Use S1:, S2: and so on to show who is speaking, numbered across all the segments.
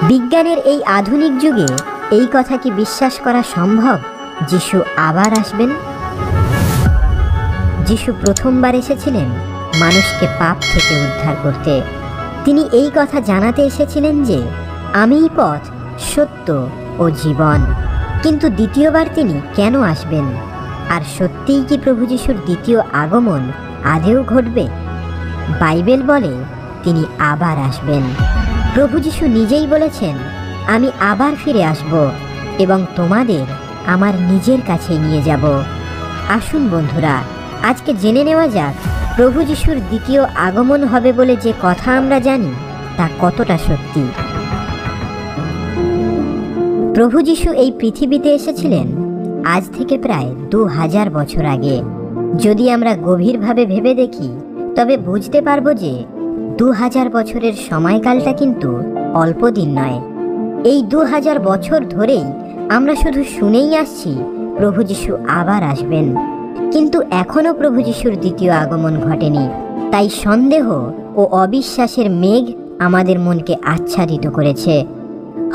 S1: বিজ্ঞানের এই আধুনিক যুগে এই কথা কি বিশ্বাস করা সম্ভব যিশু আবার আসবেন? যিশু প্রথমবার এসেছিলেন মানুষকে পাপ থেকে উদ্ধার করতে। তিনি এই কথা জানাতে এসেছিলেন যে আমিই পথ, সত্য ও জীবন। কিন্তু দ্বিতীয়বার তিনি কেন আসবেন? আর সত্যিই কি প্রভু যিশুর দ্বিতীয় আগমন আদেও ঘটবে? বাইবেল বলে তিনি আবার আসবেন। প্রভু যিশু নিজেই বলেছেন, আমি আবার ফিরে আসব এবং তোমাদের আমার নিজের কাছে নিয়ে যাব। আসুন বন্ধুরা, আজকে জেনে নেওয়া যাক প্রভু যিশুর দ্বিতীয় আগমন হবে বলে যে কথা আমরা জানি তা কতটা সত্যি। প্রভু যিশু এই পৃথিবীতে এসেছিলেন আজ থেকে প্রায় 2000 বছর আগে। যদি আমরা গভীরভাবে ভেবে দেখি তবে বুঝতে পারবো যে 2000 বছরের সময়কালটা কিন্তু অল্প দিন নয়। এই 2000 বছর ধরেই আমরা শুধু শুনেই আসছি প্রভু যিশু আবার আসবেন, কিন্তু এখনও প্রভু যিশুর দ্বিতীয় আগমন ঘটেনি। তাই সন্দেহ ও অবিশ্বাসের মেঘ আমাদের মনকে আচ্ছাদিত করেছে।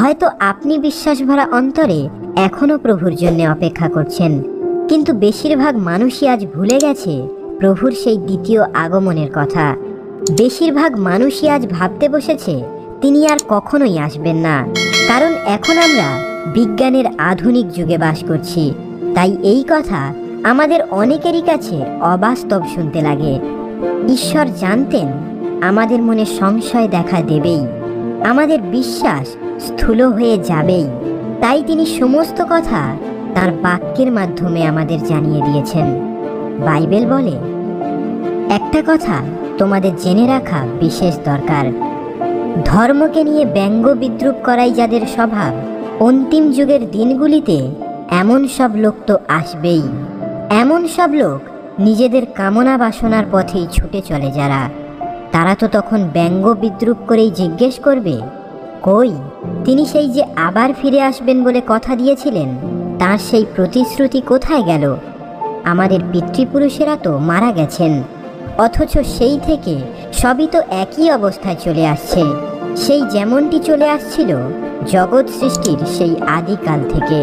S1: হয়তো আপনি বিশ্বাসভরা অন্তরে এখনও প্রভুর জন্য অপেক্ষা করছেন, কিন্তু বেশিরভাগ মানুষই আজ ভুলে গেছে প্রভুর সেই দ্বিতীয় আগমনের কথা। বেশিরভাগ মানুষই আজ ভাবতে বসেছে তিনি আর কখনোই আসবেন না, কারণ এখন আমরা বিজ্ঞানের আধুনিক যুগে বাস করছি। তাই এই কথা আমাদের অনেকেরই কাছে অবাস্তব শুনতে লাগে। ঈশ্বর জানতেন আমাদের মনে সংশয় দেখা দেবেই, আমাদের বিশ্বাস স্থূল হয়ে যাবেই। তাই তিনি সমস্ত কথা তার বাক্যের মাধ্যমে আমাদের জানিয়ে দিয়েছেন। বাইবেল বলে, একটা কথা তোমাদের জেনে রাখা বিশেষ দরকার, ধর্মকে নিয়ে ব্যঙ্গ বিদ্রুপ করাই যাদের স্বভাব, অন্তিম যুগের দিনগুলিতে এমন সব লোক তো আসবেই। এমন সব লোক নিজেদের কামনা বাসনার পথেই ছুটে চলে যারা, তারা তো তখন ব্যঙ্গ বিদ্রুপ করেই জিজ্ঞেস করবে, কই তিনি সেই যে আবার ফিরে আসবেন বলে কথা দিয়েছিলেন, তার সেই প্রতিশ্রুতি কোথায় গেল? আমাদের পিতৃপুরুষেরা তো মারা গেছেন, অথচ সেই থেকে সবই তো একই অবস্থায় চলে আসছে, সেই যেমনটি চলে আসছিল জগৎ সৃষ্টির সেই আদিকাল থেকে।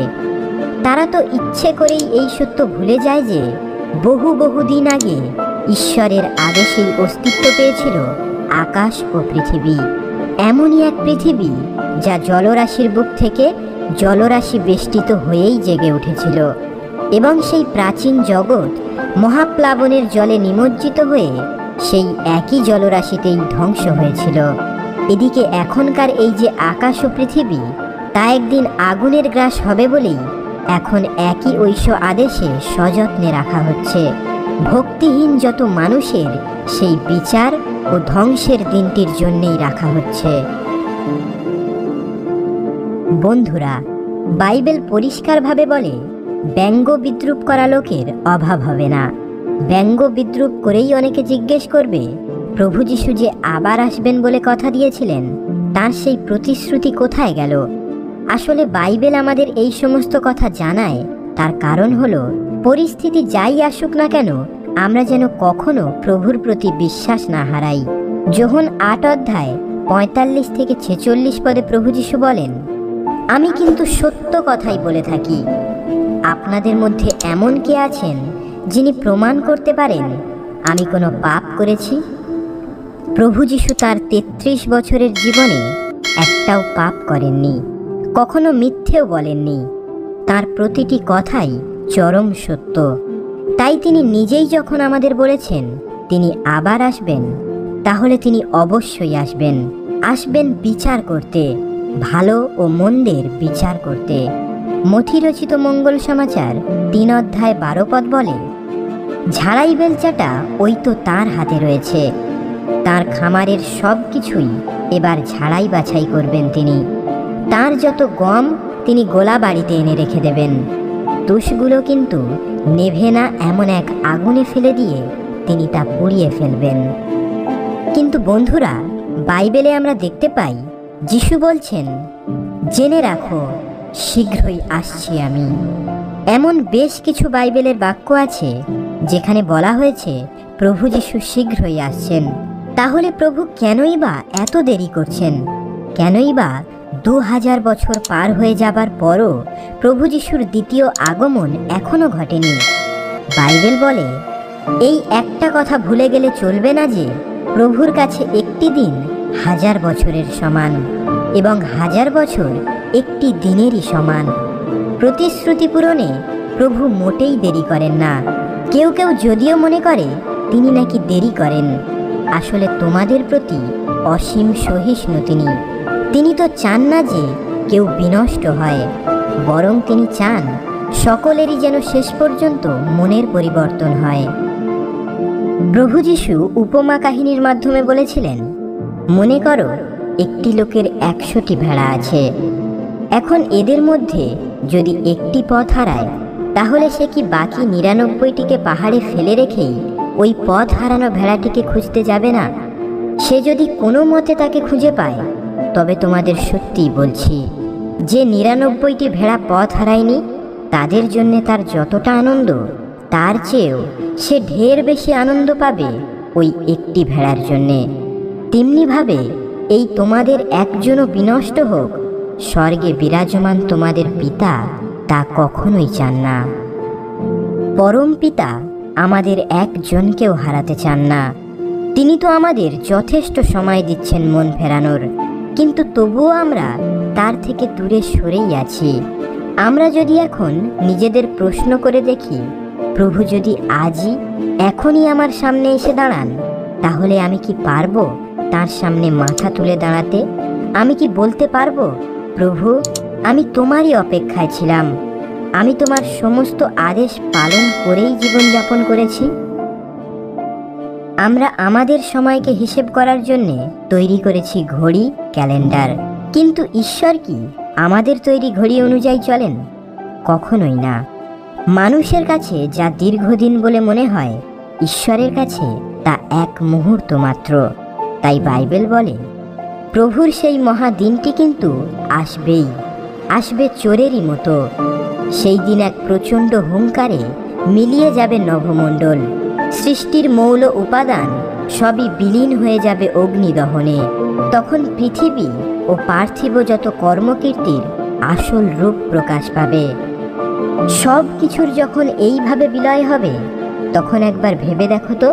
S1: তারা তো ইচ্ছে করেই এই সত্য ভুলে যায় যে বহু বহু দিন আগে ঈশ্বরের আদেশেই অস্তিত্ব পেয়েছিল আকাশ ও পৃথিবী। এমনই এক পৃথিবী যা জলরাশির বুক থেকে জলরাশি বেষ্টিত হয়েই জেগে উঠেছিল, এবং সেই প্রাচীন জগৎ মহাপ্লাবনের জলে নিমজ্জিত হয়ে সেই একই জলরাশিতেই ধ্বংস হয়েছিল। এদিকে এখনকার এই যে আকাশ ও পৃথিবী, তা একদিন আগুনের গ্রাস হবে বলেই এখন একই ঐশ্ব আদেশে সযত্নে রাখা হচ্ছে। ভক্তিহীন যত মানুষের সেই বিচার ও ধ্বংসের দিনটির জন্যেই রাখা হচ্ছে। বন্ধুরা, বাইবেল পরিষ্কারভাবে বলে ব্যঙ্গ বিদ্রুপ করা লোকের অভাব হবে না। ব্যঙ্গ বিদ্রুপ করেই অনেকে জিজ্ঞেস করবে, প্রভু যিশু যে আবার আসবেন বলে কথা দিয়েছিলেন, তার সেই প্রতিশ্রুতি কোথায় গেল? আসলে বাইবেল আমাদের এই সমস্ত কথা জানায়, তার কারণ হলো পরিস্থিতি যাই আসুক না কেন আমরা যেন কখনো প্রভুর প্রতি বিশ্বাস না হারাই। যোহন 8 অধ্যায় 45 থেকে 46 পদে প্রভু যিশু বলেন, আমি কিন্তু সত্য কথাই বলে থাকি। আপনাদের মধ্যে এমন কে আছেন যিনি প্রমাণ করতে পারেন আমি কোনো পাপ করেছি? প্রভু যিশু তার 33 বছরের জীবনে একটাও পাপ করেননি, কখনো মিথ্যেও বলেননি। তার প্রতিটি কথাই চরম সত্য। তাই তিনি নিজেই যখন আমাদের বলেছেন তিনি আবার আসবেন, তাহলে তিনি অবশ্যই আসবেন। আসবেন বিচার করতে, ভালো ও মন্দের বিচার করতে। মথি রচিত মঙ্গল সমাচার 3 অধ্যায় 12 পদ বলে, ঝাড়াই বেলচাটা ওই তো তার হাতে রয়েছে, তার খামারের সব কিছুই এবার ঝাড়াই বাছাই করবেন তিনি। তার যত গম তিনি গোলা বাড়িতে এনে রেখে দেবেন, তুষগুলো কিন্তু নেভে না এমন এক আগুনে ফেলে দিয়ে তিনি তা পুড়িয়ে ফেলবেন। কিন্তু বন্ধুরা, বাইবেলে আমরা দেখতে পাই যিশু বলছেন, জেনে রাখো শীঘ্রই আসছি আমি। এমন বেশ কিছু বাইবেলের বাক্য আছে যেখানে বলা হয়েছে প্রভু যিশু শীঘ্রই আসছেন। তাহলে প্রভু কেনই বা এত দেরি করছেন? কেনই বা 2000 বছর পার হয়ে যাবার পরও প্রভু যিশুর দ্বিতীয় আগমন এখনো ঘটেনি। বাইবেল বলে, এই একটা কথা ভুলে গেলে চলবে না যে প্রভুর কাছে একটি দিন 1000 বছরের সমান এবং 1000 বছর একটি দিনেরই সমান। প্রতিশ্রুতি পূরণে প্রভু মোটেই দেরি করেন না। কেউ কেউ যদিও মনে করে তিনি নাকি দেরি করেন, আসলে তোমাদের প্রতি অসীম সহিষ্ণু তিনি। তিনি তো চান না যে কেউ বিনষ্ট হয়, বরং তিনি চান সকলেরই যেন শেষ পর্যন্ত মনের পরিবর্তন হয়। প্রভু যিশু উপমা কাহিনীর মাধ্যমে বলেছিলেন, মনে করো একটি লোকের 100টি ভেড়া আছে। এখন এদের মধ্যে যদি একটি পথ হারায়, তাহলে সে কি বাকি 99টিকে পাহাড়ে ফেলে রেখেই ওই পথ হারানো ভেড়াটিকে খুঁজতে যাবে না? সে যদি কোনো মতে তাকে খুঁজে পায়, তবে তোমাদের সত্যিই বলছি, যে 99টি ভেড়া পথ হারায়নি, তাদের জন্যে তার যতটা আনন্দ, তার চেয়েও সে ঢের বেশি আনন্দ পাবে ওই একটি ভেড়ার জন্যে। তেমনিভাবে এই তোমাদের একজনও বিনষ্ট হোক, স্বর্গে বিরাজমান তোমাদের পিতা তা কখনোই চান না। পরম পিতা আমাদের একজনকেও হারাতে চান না। তিনি তো আমাদের যথেষ্ট সময় দিচ্ছেন মন ফেরানোর, কিন্তু তবুও আমরা তার থেকে দূরে সরেই আছি। আমরা যদি এখন নিজেদের প্রশ্ন করে দেখি, প্রভু যদি আজই এখনই আমার সামনে এসে দাঁড়ান, তাহলে আমি কি পারবো তার সামনে মাথা তুলে দাঁড়াতে? আমি কি বলতে পারবো, প্রভু আমি তোমারই অপেক্ষায় ছিলাম, আমি তোমার সমস্ত আদেশ পালন করেই জীবনযাপন করেছি? আমরা আমাদের সময়কে হিসেব করার জন্য তৈরি করেছি ঘড়ি, ক্যালেন্ডার, কিন্তু ঈশ্বর কি আমাদের তৈরি ঘড়ি অনুযায়ী চলেন? কখনোই না। মানুষের কাছে যা দীর্ঘদিন বলে মনে হয়, ঈশ্বরের কাছে তা এক মুহূর্ত মাত্র। তাই বাইবেল বলে, প্রভুর সেই মহাদিনটি কিন্তু আসবেই, আসবে চোরেরই মতো। সেই দিন এক প্রচণ্ড হুঙ্কারে মিলিয়ে যাবে নভমণ্ডল, সৃষ্টির মৌল উপাদান সবই বিলীন হয়ে যাবে অগ্নিদহনে। তখন পৃথিবী ও পার্থিব যত কর্মকীর্তির আসল রূপ প্রকাশ পাবে। সব কিছুর যখন এইভাবে বিলয় হবে, তখন একবার ভেবে দেখো তো,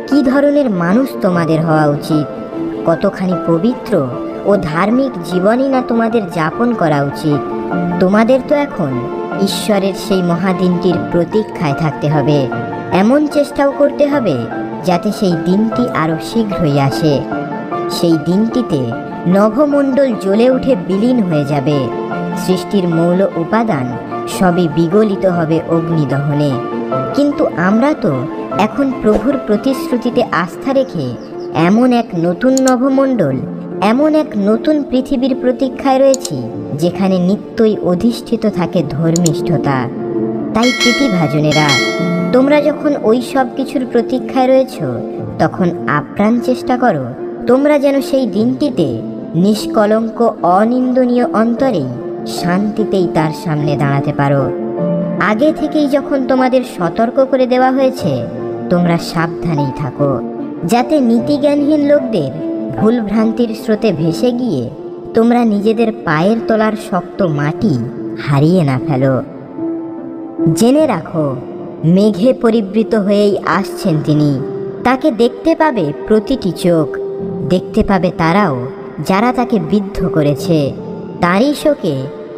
S1: কি ধরনের মানুষ তোমাদের হওয়া উচিত, কতখানি পবিত্র ও ধার্মিক জীবনই না তোমাদের যাপন করা উচিত। তোমাদের তো এখন ঈশ্বরের সেই মহাদিনটির প্রতীক্ষায় থাকতে হবে, এমন চেষ্টাও করতে হবে যাতে সেই দিনটি আরও শীঘ্রই আসে। সেই দিনটিতে নভমণ্ডল জ্বলে উঠে বিলীন হয়ে যাবে, সৃষ্টির মৌল উপাদান সবই বিগলিত হবে অগ্নিদহনে। কিন্তু আমরা তো এখন প্রভুর প্রতিশ্রুতিতে আস্থা রেখে এমন এক নতুন নভমণ্ডল, এমন এক নতুন পৃথিবীর প্রতীক্ষায় রয়েছি, যেখানে নিত্যই অধিষ্ঠিত থাকে ধর্মিষ্ঠতা। তাই প্রীতিভাজনেরা, তোমরা যখন ওই সব কিছুর প্রতীক্ষায় রয়েছ, তখন আপ্রাণ চেষ্টা করো তোমরা যেন সেই দিনটিতে নিষ্কলঙ্ক অনিন্দনীয় অন্তরেই শান্তিতেই তার সামনে দাঁড়াতে পারো। আগে থেকেই যখন তোমাদের সতর্ক করে দেওয়া হয়েছে, তোমরা সাবধানেই থাকো, যাতে নীতিজ্ঞানহীন লোকদের ভুলভ্রান্তির স্রোতে ভেসে গিয়ে তোমরা নিজেদের পায়ের তলার শক্ত মাটি হারিয়ে না ফেলো। জেনে রাখো, মেঘে পরিবৃত হয়েই আসছেন তিনি। তাকে দেখতে পাবে প্রতিটি চোখ, দেখতে পাবে তারাও যারা তাকে বিদ্ধ করেছে। তারই শোকে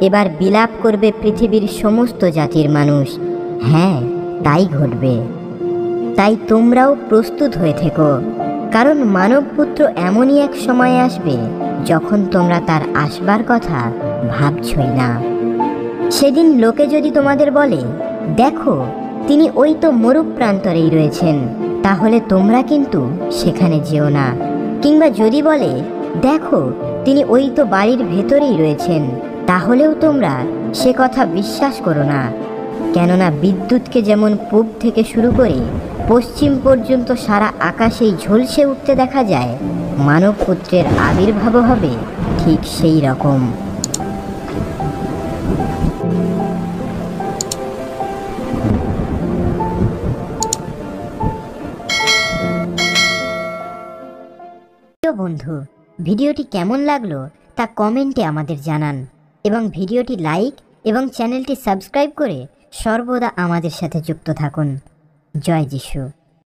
S1: এবার বিলাপ করবে পৃথিবীর সমস্ত জাতির মানুষ। হ্যাঁ, তাই ঘটবে। তাই তোমরাও প্রস্তুত হয়ে থেকো, কারণ মানবপুত্র এমনই এক সময় আসবে যখন তোমরা তার আসবার কথা ভাবছই না। সেদিন লোকে যদি তোমাদের বলে, দেখো তিনি ওই তো মরুক প্রান্তরেই রয়েছেন, তাহলে তোমরা কিন্তু সেখানে যেও না। কিংবা যদি বলে, দেখো তিনি ওই তো বাড়ির ভেতরেই রয়েছেন, তাহলেও তোমরা সে কথা বিশ্বাস করো না। কেননা বিদ্যুৎকে যেমন পূব থেকে শুরু করে পশ্চিম পর্যন্ত সারা আকাশেই ঝলসে উঠতে দেখা যায়, মানবপুত্রের আবির্ভাব হবে ঠিক সেই রকম। বন্ধু, ভিডিওটি কেমন লাগলো তা কমেন্টে আমাদের জানান এবং ভিডিওটি লাইক এবং চ্যানেলটি সাবস্ক্রাইব করে সর্বদা আমাদের সাথে যুক্ত থাকুন। জয় যিশু।